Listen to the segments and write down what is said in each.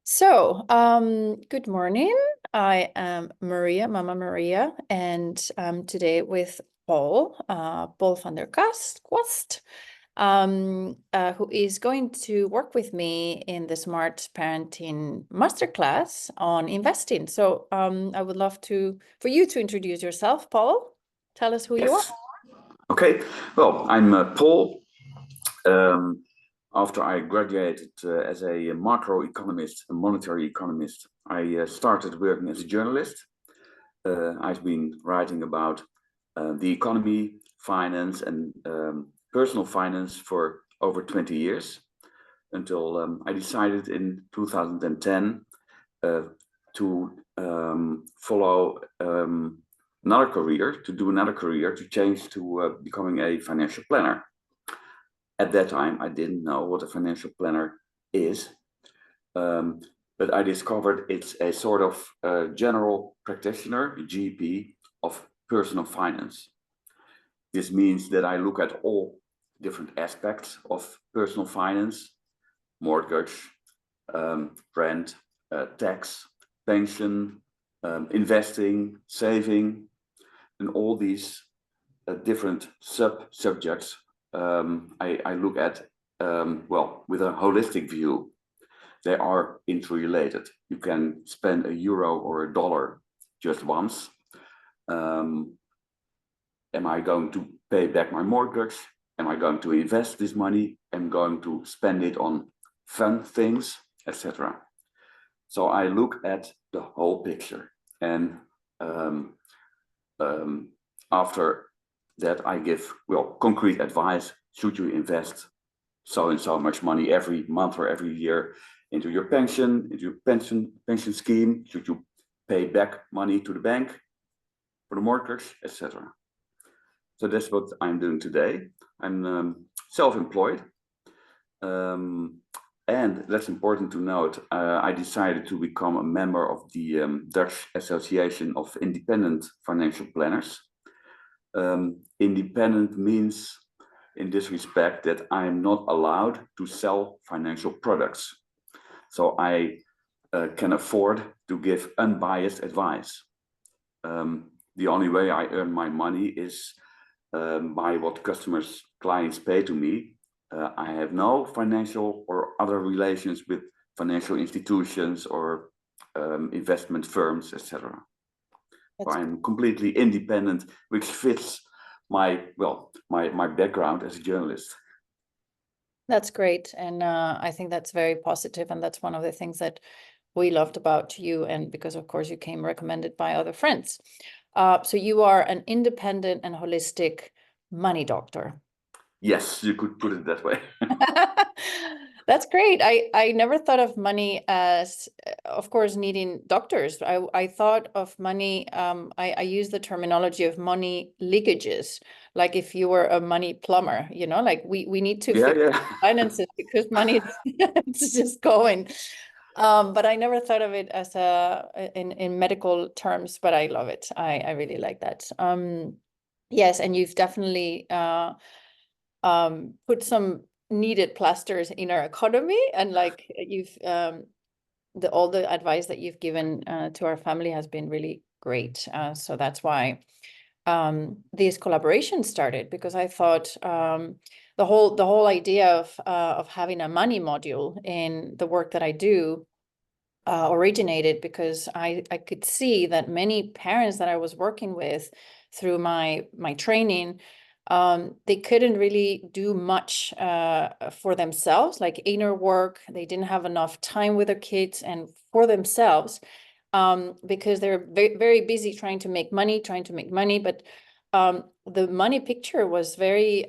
Good morning. I am Maria, Mama Maria, and today with Paul van der Kwast, who is going to work with me in the Smart Parenting Masterclass on investing. I would love for you to introduce yourself, Paul. Tell us who you are. Yes. Okay. Well, I'm Paul. After I graduated as a macroeconomist, a monetary economist, I started working as a journalist. I've been writing about the economy, finance, and personal finance for over 20 years until I decided in 2010 to follow another career, to change to becoming a financial planner. At that time, I didn't know what a financial planner is, but I discovered it's a sort of general practitioner, GP, of personal finance. This means that I look at all different aspects of personal finance: mortgage, rent, tax, pension, investing, saving, and all these different sub-subjects I look at, with a holistic view. They are interrelated. You can spend a euro or a dollar just once. Am I going to pay back my mortgage? Am I going to invest this money? Am I going to spend it on fun things, etc.? So I look at the whole picture, and after that I give concrete advice. Should you invest so and so much money every month or every year into your pension scheme? Should you pay back money to the bank for the mortgage, etc.? So that's what I'm doing today. I'm self-employed, and that's important to note. I decided to become a member of the Dutch Association of Independent Financial Planners. Independent means, in this respect, that I'm not allowed to sell financial products. So I can afford to give unbiased advice. The only way I earn my money is by what clients pay to me. I have no financial or other relations with financial institutions or investment firms, etc. So I'm completely independent, which fits my background as a journalist. That's great. And I think that's very positive. And that's one of the things that we loved about you. And because, of course, you came recommended by other friends. So you are an independent and holistic money doctor. Yes, you could put it that way. That's great. I never thought of money as, of course, needing doctors. I thought of money, I use the terminology of money leakages. Like if you were a money plumber, like we need to fix finances because money is just going. But I never thought of it as in medical terms, but I love it. I really like that. Yes, and you've definitely put some needed plasters in our economy, and like you've all the advice that you've given to our family has been really great. So that's why this collaboration started, because I thought the whole idea of having a money module in the work that I do originated because I could see that many parents that I was working with through my training, they couldn't really do much for themselves, like inner work. They didn't have enough time with their kids and for themselves, because they're very, very busy trying to make money. But the money picture was very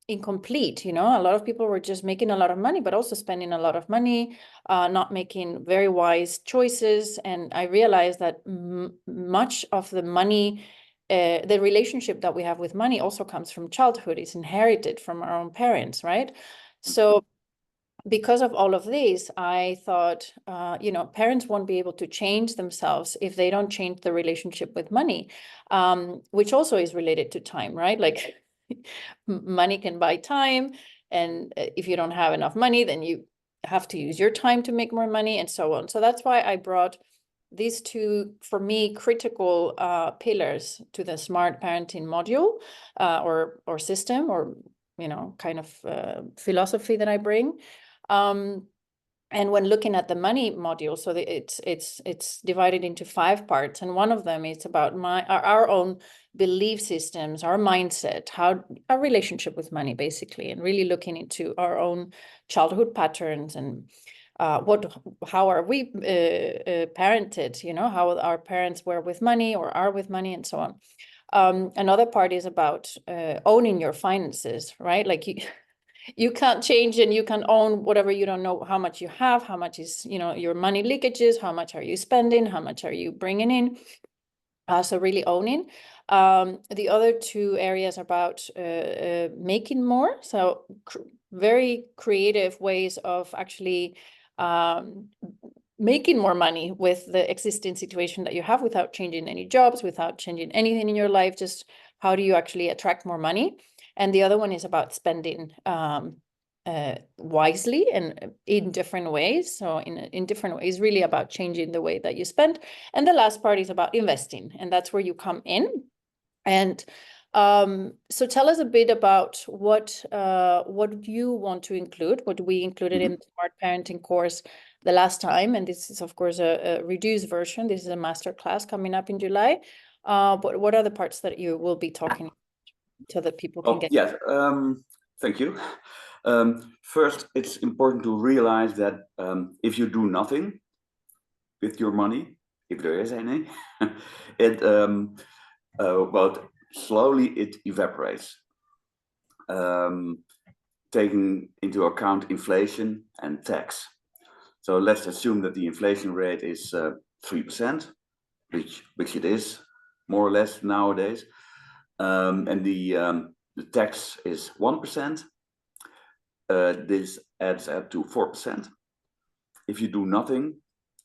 incomplete. A lot of people were just making a lot of money, but also spending a lot of money, not making very wise choices. And I realized that much of the money, the relationship that we have with money also comes from childhood. It's inherited from our own parents, right? So because of all of this, I thought, parents won't be able to change themselves if they don't change the relationship with money, which also is related to time, right? Like money can buy time. And if you don't have enough money, then you have to use your time to make more money, and so on. So that's why I brought these two, for me, critical pillars to the smart parenting module or system, or kind of philosophy that I bring. And when looking at the money module, so it's divided into 5 parts, and one of them is about our own belief systems, our mindset, our relationship with money, basically, and really looking into our own childhood patterns and how are we parented, how our parents were with money or are with money, and so on. Another part is about owning your finances, right? Like you can't change, and you can own whatever you don't know how much you have, how much is, your money leakages, how much are you spending, how much are you bringing in. So really owning. The other 2 areas are about making more. So very creative ways of actually making more money with the existing situation that you have, without changing any jobs, without changing anything in your life. Just how do you actually attract more money? And the other one is about spending wisely and in different ways. So in different ways, really about changing the way that you spend. And the last part is about investing, and that's where you come in. And so tell us a bit about what you want to include. What we included in the Smart Parenting course the last time, and this is of course a reduced version. This is a master class coming up in July. But what are the parts that you will be talking about so that people can get? Yes, thank you. First, it's important to realize that if you do nothing with your money, if there is any, slowly it evaporates. Taking into account inflation and tax. So let's assume that the inflation rate is 3%, which it is more or less nowadays, and the tax is 1%. This adds up to 4%. If you do nothing,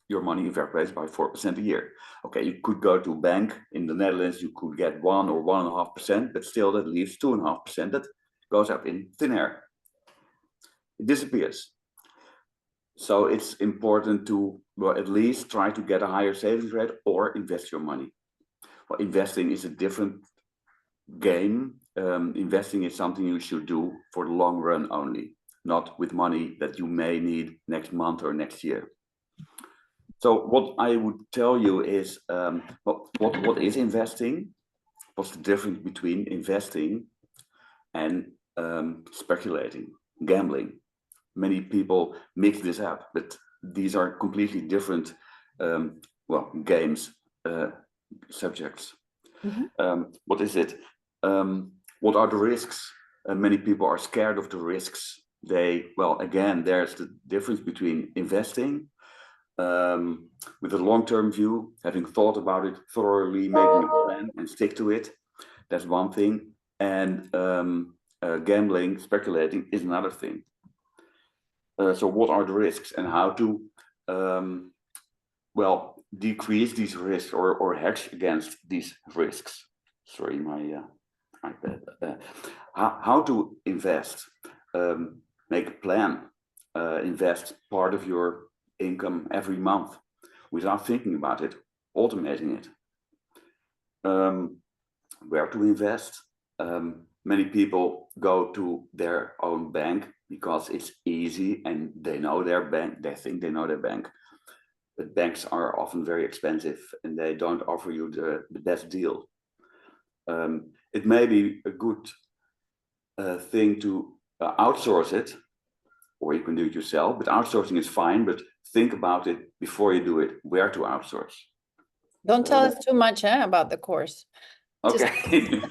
your money evaporates by 4% a year. Okay, you could go to a bank in the Netherlands, you could get 1 or 1.5%, but still that leaves 2.5% that goes up in thin air. It disappears. So it's important to, well, at least try to get a higher savings rate or invest your money. Well, investing is a different game. Investing is something you should do for the long run only, not with money that you may need next month or next year. So what I would tell you is, what is investing? What's the difference between investing and speculating, gambling? Many people mix this up, but these are completely different games, subjects. What is it? What are the risks? Many people are scared of the risks. Again, there's the difference between investing with a long-term view, having thought about it thoroughly, making a plan and stick to it. That's one thing. And gambling, speculating is another thing. So what are the risks and how to decrease these risks or hedge against these risks? Sorry, my iPad. How to invest? Make a plan. Invest part of your income every month without thinking about it, automating it. Where to invest? Many people go to their own bank because it's easy and they know their bank, they think they know their bank. But banks are often very expensive and they don't offer you the best deal. It may be a good thing to outsource it, or you can do it yourself, but outsourcing is fine, but think about it before you do it, where to outsource. Don't tell us too much about the course. Okay.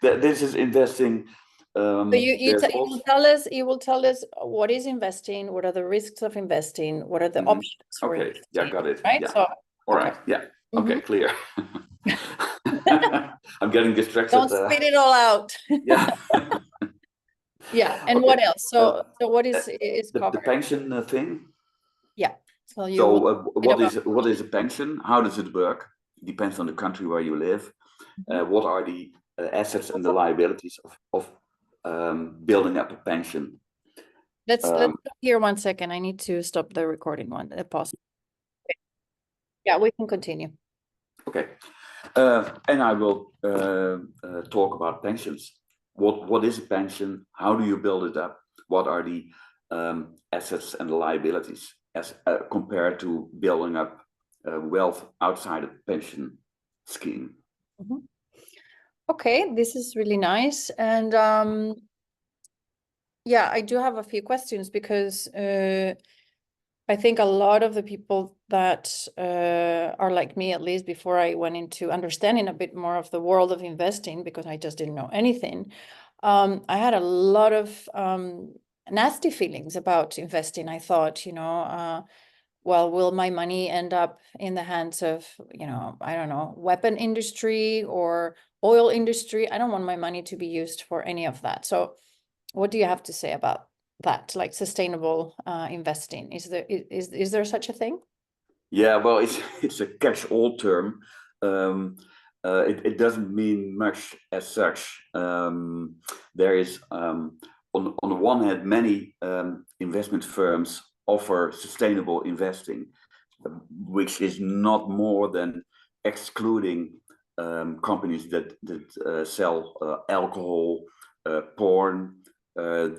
This is investing. So you will tell us what is investing, what are the risks of investing, what are the options for investing. Yeah, got it. Right. Yeah. So, all right. Yeah. Okay, clear. I'm getting distracted. Don't spit it all out. Yeah. Yeah. And what else? So what is covered? The pension thing? Yeah. What is a pension? How does it work? It depends on the country where you live. What are the assets and the liabilities of building up a pension? Let's stop here 1 second. I need to stop the recording pause. Okay. Yeah, we can continue. Okay. And I will talk about pensions. What is a pension? How do you build it up? What are the assets and liabilities as compared to building up wealth outside a pension scheme? Mm-hmm. Okay, this is really nice. And yeah, I do have a few questions because I think a lot of the people that are like me, at least before I went into understanding a bit more of the world of investing, because I just didn't know anything, I had a lot of nasty feelings about investing. I thought, well, will my money end up in the hands of, I don't know, weapon industry or oil industry? I don't want my money to be used for any of that. So what do you have to say about that, like sustainable investing? Is there such a thing? Yeah, well, it's a catch-all term. It doesn't mean much as such. There is, on the one hand, many investment firms offer sustainable investing, which is not more than excluding companies that sell alcohol, porn,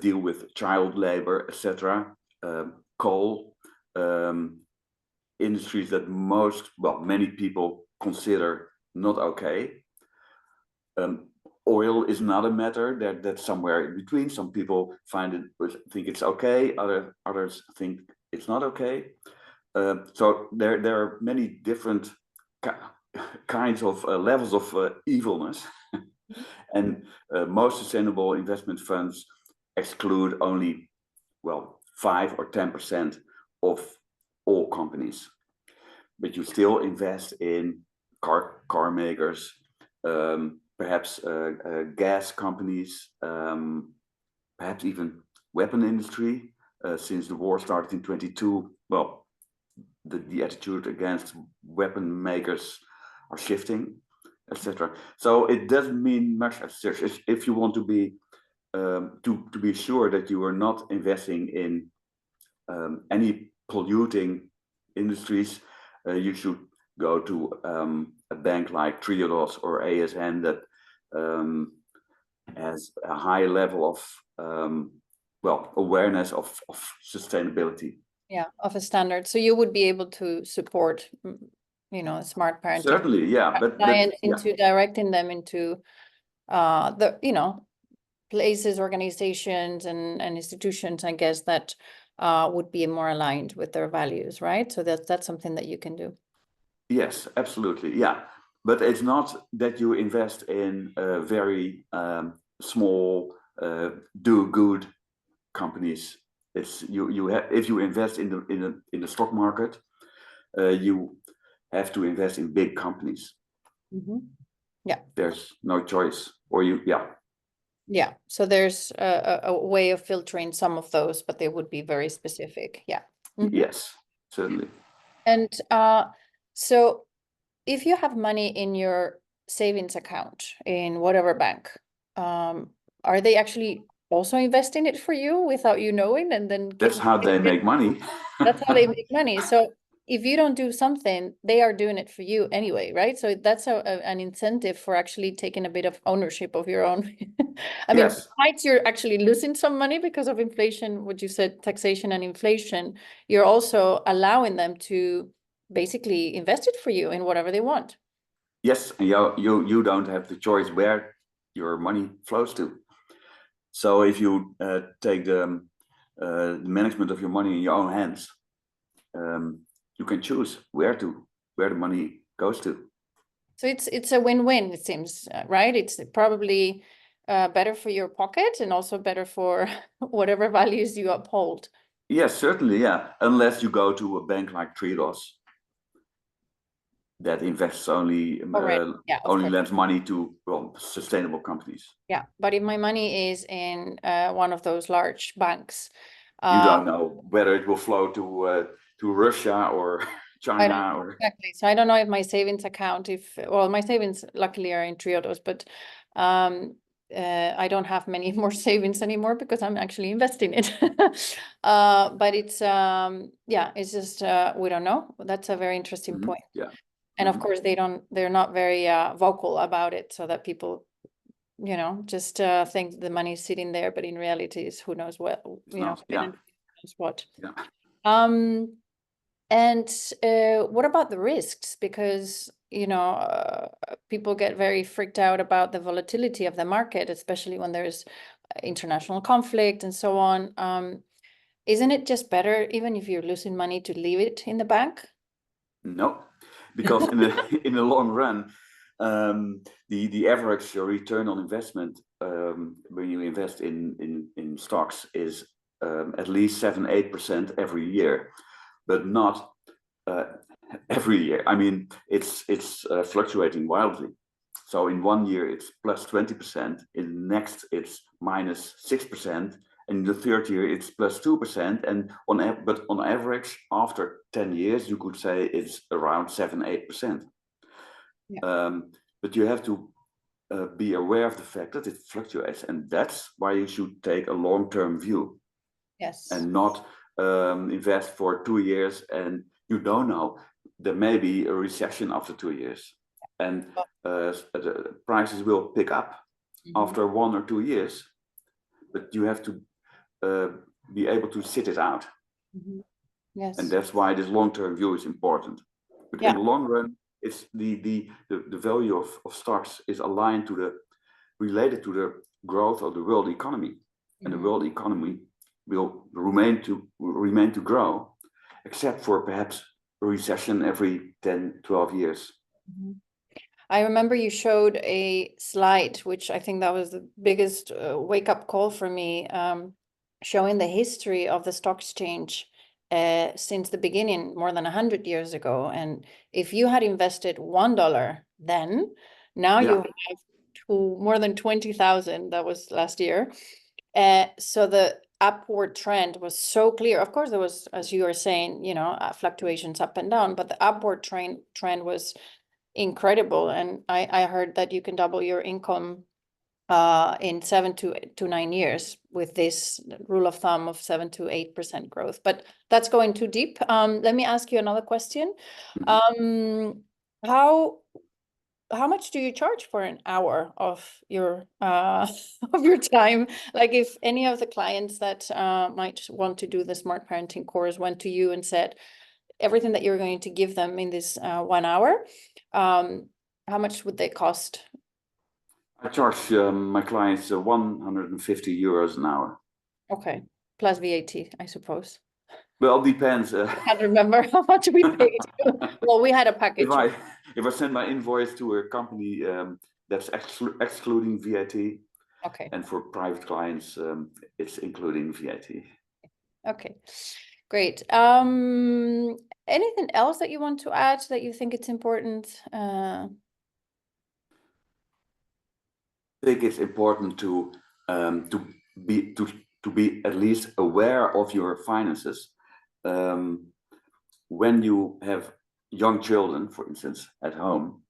deal with child labor, etc., coal. Industries that many people consider not okay. Oil is not a matter that's somewhere in between. Some people think it's okay. Others think it's not okay. So there are many different kinds of levels of evilness, and most sustainable investment funds exclude only 5 or 10% of all companies, but you still invest in car makers, perhaps gas companies, perhaps even weapon industry. Since the war started in 22, the attitude against weapon makers are shifting, etc. So it doesn't mean much as such. If you want to be sure that you are not investing in any polluting industries, you should go to a bank like Triodos or ASN that has a high level of awareness of sustainability. Yeah, of a standard. So you would be able to support, smart parenting. Certainly, yeah, but into directing them into the places, organizations, and institutions, I guess, that would be more aligned with their values, right? So that's something that you can do. Yes, absolutely, yeah. But it's not that you invest in very small do-good companies. It's if you invest in the stock market, you have to invest in big companies. Mm-hmm. Yeah, there's no choice, or yeah. So there's a way of filtering some of those, but they would be very specific. Yeah. Mm-hmm. Yes, certainly. And so if you have money in your savings account in whatever bank, are they actually also investing it for you without you knowing? And then that's how they make money. That's how they make money. So if you don't do something, they are doing it for you anyway, right? So that's an incentive for actually taking a bit of ownership of your own. I mean, besides you're actually losing some money because of inflation, what you said, taxation and inflation, you're also allowing them to basically invest it for you in whatever they want. Yes, and you don't have the choice where your money flows to. So if you take the management of your money in your own hands, you can choose where the money goes to. So it's a win-win, it seems, right? It's probably better for your pocket and also better for whatever values you uphold. Yes, certainly, yeah. Unless you go to a bank like Triodos that invests only lends money to sustainable companies. Yeah, but if my money is in one of those large banks, you don't know whether it will flow to Russia or China or exactly. So I don't know if my savings account, my savings luckily are in Triodos, but I don't have many more savings anymore because I'm actually investing it. But it's yeah, it's just we don't know. That's a very interesting Mhm. point. Yeah. And of Mhm. course they're not very vocal about it, so that people, you know, just think the money is sitting there, but in reality is who knows what, It's you know, not. Yeah. who knows what. Yeah. And what about the risks? Because, you know, people get very freaked out about the volatility of the market, especially when there's international conflict and so on. Isn't it just better, even if you're losing money, to leave it in the bank? No, because in the in the long run, the average return on investment when you invest in stocks is at least 7-8% every year, but not every year. I mean, it's fluctuating wildly. So in one year it's plus 20%, in the next it's minus 6%, and in the third year it's plus 2%, and but on average after 10 years you could say it's around 7-8%. Yeah. But you have to be aware of the fact that it fluctuates, and that's why you should take a long-term view Yes. and not invest for 2 years, and you don't know, there may be a recession after 2 years, and the prices will pick up after 1 or 2 years, but you have to be able to sit it out. Yes. And that's why this long-term view is important. But in the long run, it's the value of stocks is aligned to the related to the growth of the world economy, and the world economy will remain to grow, except for perhaps a recession every 10-12 years. I remember you showed a slide, which I think that was the biggest wake-up call for me, showing the history of the stock exchange since the beginning, more than 100 years ago. And if you had invested $1 then, now you have more than 20,000. That was last year. So the upward trend was so clear. Of course, there was, as you were saying, you know, fluctuations up and down, but the upward trend was incredible. And I heard that you can double your income in 7 to 9 years with this rule of thumb of 7 to 8% growth. But that's going too deep. Let me ask you another question. How much do you charge for an hour of your of your time? Like, if any of the clients that might want to do the Smart Parenting course went to you and said everything that you're going to give them in this 1 hour, how much would they cost? I charge my clients 150 euros an hour. Okay, plus VAT, I suppose. Well, depends. I can't remember how much we paid. Well, we had a package. If I send my invoice to a company, that's excluding VAT. Okay. And for private clients, it's including VAT. Okay, great. Anything else that you want to add that you think it's important? I think it's important to be at least aware of your finances. When you have young children, for instance, at home,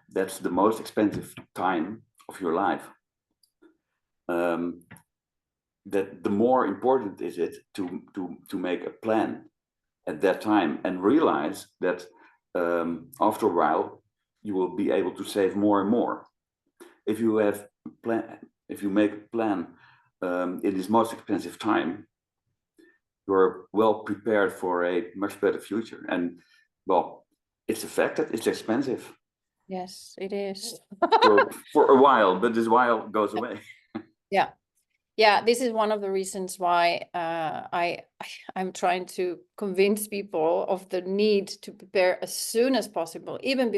that's the most expensive time of your life. That the more important is it to make a plan at that time and realize that after a while you will be able to save more and more. If you make a plan in this most expensive time, you're well prepared for a much better future. And well, it's a fact that it's expensive. Yes, it is. for a while, but this while goes away. Yeah, this is one of the reasons why I'm trying to convince people of the need to prepare as soon as possible, even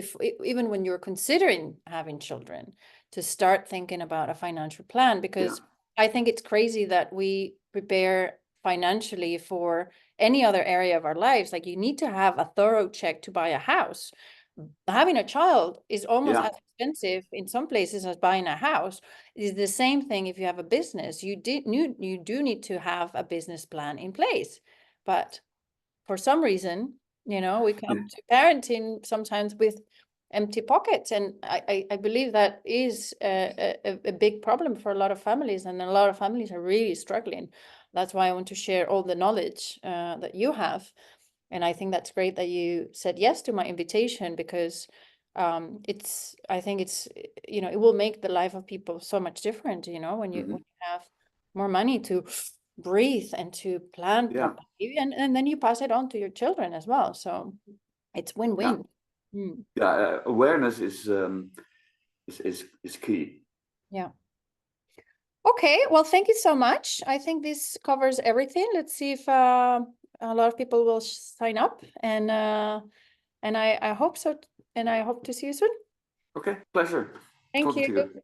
when you're considering having children, to start thinking about a financial plan, because I think it's crazy that we prepare financially for any other area of our lives. Like, you need to have a thorough check to buy a house. Having a child is almost as expensive in some places as buying a house. It's the same thing if you have a business. You do need to have a business plan in place. But for some reason, you know, we come to parenting sometimes with empty pockets. And I believe that is a big problem for a lot of families, and a lot of families are really struggling. That's why I want to share all the knowledge that you have. And I think that's great that you said yes to my invitation, because I think it's, you know, it will make the life of people so much different, you know, when you, when you have more money to breathe and to plan properly, and then you pass it on to your children as well. So it's win-win. Awareness is key. Yeah. Okay, well, thank you so much. I think this covers everything. Let's see if a lot of people will sign up, and I hope so, and I hope to see you soon. Okay, pleasure. Thank Talking to you. you.